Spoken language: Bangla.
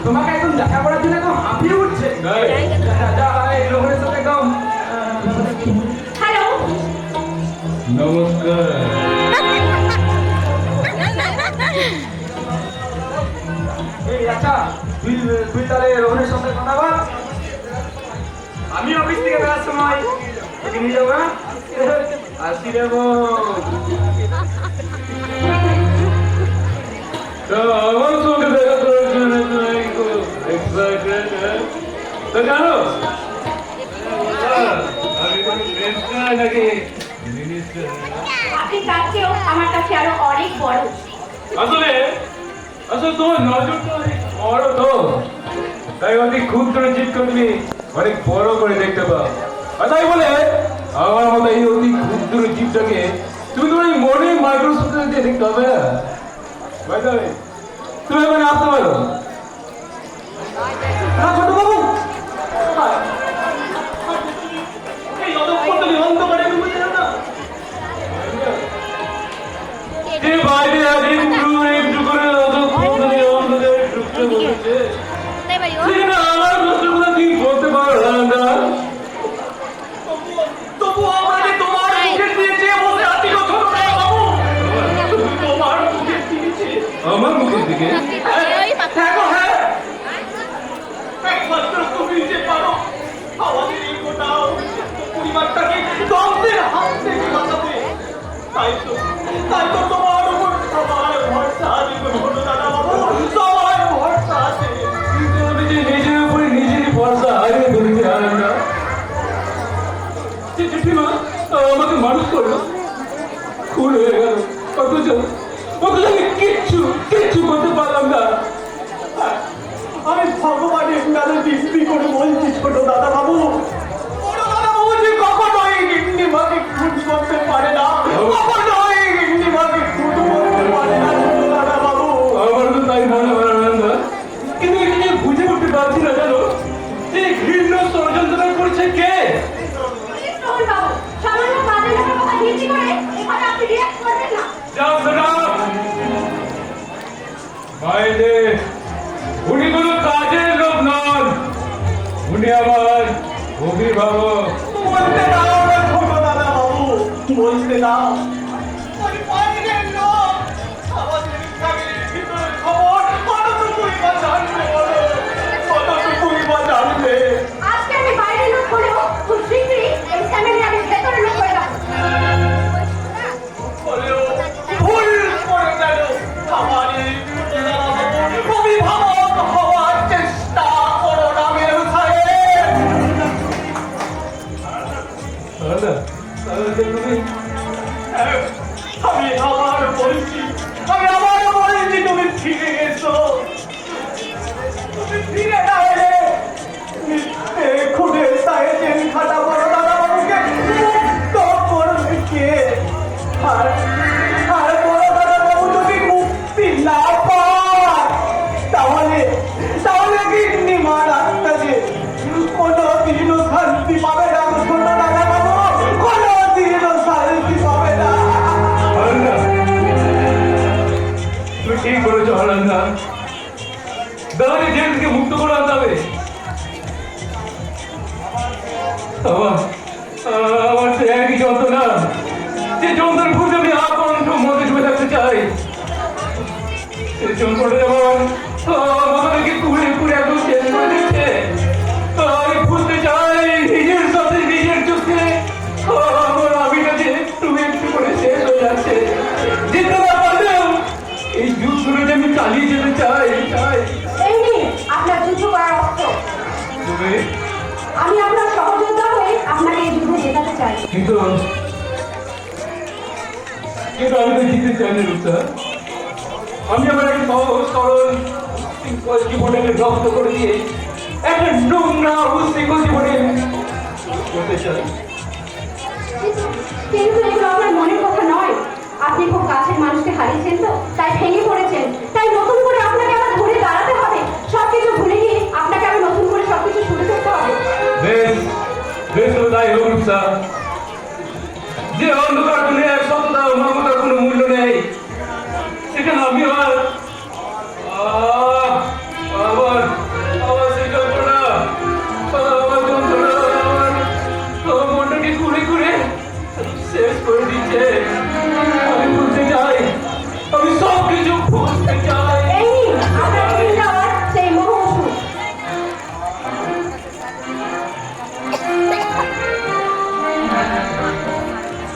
তোমাকে একদম দেখা করার জন্য একদম হাঁপিয়ে উঠছে। হ্যালো, নমস্কার। আচ্ছা তুই তাহলে রোহনের সাথে কথা বল, আমি অফিস থেকে বেরার সময় তোকে নিয়ে যাবো। আসি দেবো আমার সঙ্গে দেখা করার জন্য এক্সাইটেড জানো নাকি আপনি তার চেয়েও আমার কাছে আরো অনেক বড়। আসলে আসলে তোমার নজরটা অনেক বড় তো, তাই অনেক ক্ষুদ্র চিত্র তুমি অনেক বড় করে দেখতে পাও। আর তাই বলে আমার মতো এই অতি ক্ষুদ্র জীবটাকে তুমি তোমার এই মনে মাইক্রোস্কোপ দিয়ে দেখতে হবে না। তুমি এখানে আসতে পারো না ছোট বাবু, যে বাইরে আগে একটু করে ঢুকতে বলেছে সেটা আমার প্রশ্নগুলো কি বলতে পারো না। তবু আমাকে তোমার মুখের দিয়ে চেয়ে বসে আছি গো ছোট বাবু, তোমার মুখের দিকে আমার মুখের দিকে দেখো। হ্যাঁ, একমাত্র তুমি যে পারো আমাদের এই গোটা পরিবারটাকে দমদের হাত থেকে বাঁচাতে। তাই তো তোমার উপর সবার ভরসা আছে গো ছোট দাদা বাবু, সবার ভরসা আছে। কিন্তু আমি যে নিজের উপরে নিজেরই ভরসা হারিয়ে ধরেছি আনন্দা। জেঠিমা আমাকে মানুষ করলো, খুন হয়ে গেল, অথচ আমি কিচ্ছু করতে পারলাম না। আমি ভগবানের নামে বিক্রি করে বলছি ছোট দাদা বাবু, বড় দাদা বাবু যে কখনোই গিন্নিমাকে খুন করতে পারে না, কখনোই গিন্নিমাকে খুন করতে পারে না ছোট দাদা বাবু। আমার তো তাই মনে হয় আনন্দা, কিন্তু এখানে বুঝে উঠতে পারছি না জানো যে ঘৃণ্য ষড়যন্ত্র করছে কে। সামান্য কাজের লোকের কথা ভিত্তি করে এখানে আপনি রিঅ্যাক্ট করবেন না। যাও বেটা বাইরে, উনি কোনো কাজের লোক নন, উনি আমার অভিভাবক। বলতে দাও না ছোট দাদা বাবু, বলতে দাও। ওই বাইরের লোক আমাদের ফ্যামিলির ভিতরের খবর কতটুকুই বা জানবে বলো, কতটুকুই বা জানবে। আজকে আমি বাইরের লোক হলেও খুব শীঘ্রই এই ফ্যামিলি আমি ভেতরে লোক করে রাখবো। হলেও ভুল করে গেল আমার এই অভিভাবক হওয়ার চেষ্টা করো না মেরু সাহেব। আমি আবার বলছি তুমি ফিরে এসো। তুমি ফিরে না এলে খুঁড়ে তাই জেল খাটা বড় দাদা বাবুকে মুক্ত করবে কে? আর বড় দাদা বাবু যদি মুক্তি না পায় তাহলে গিন্নিমার আত্মা যে কোনোদিনও শান্তি পাবে না ছোট দাদা বাবু, কোনোদিনও শান্তি পাবে না। তুই ঠিক বলেছো হারান্দা, দাদাকে জেল থেকে মুক্ত করে আনতে হবে। আমার তো একই যন্ত্রণা, যে যন্ত্রণার খুঁজে আমি আপন মধ্যে ডুবে থাকতে চাই। সেই যন্ত্রণা যেমন আমাদেরকে কুড়ে একদম শেষ করে দিচ্ছে। আমি বুঝতে চাই নিজের সাথে নিজের চোখে আমার আমিটা যে একটু করে শেষ হয়ে যাচ্ছে। জিততে না পারলেও চাইনি রূপসা। আমি আমার এক সহজ সরল সিম্পল জীবনটাকে রক্ত করে দিয়ে একটা নোংরা উশৃঙ্খল জীবনে করতে চাই। কিন্তু এগুলো আপনার মনের কথা নয়। আপনি খুব কাছের মানুষকে হারিয়েছেন তো, তাই ভেঙে পড়েছেন। তাই নতুন করে আপনাকে আবার ঘুরে দাঁড়াতে হবে। সবকিছু ভুলে গিয়ে আপনাকে আবার নতুন করে সবকিছু শুরু করতে হবে। বেশ বেশ তো তাই হোক রূপসা। যে অন্ধকার দুনিয়ায় সততা ও মমতার কোনো মূল্য নেই, সেখানে আমিও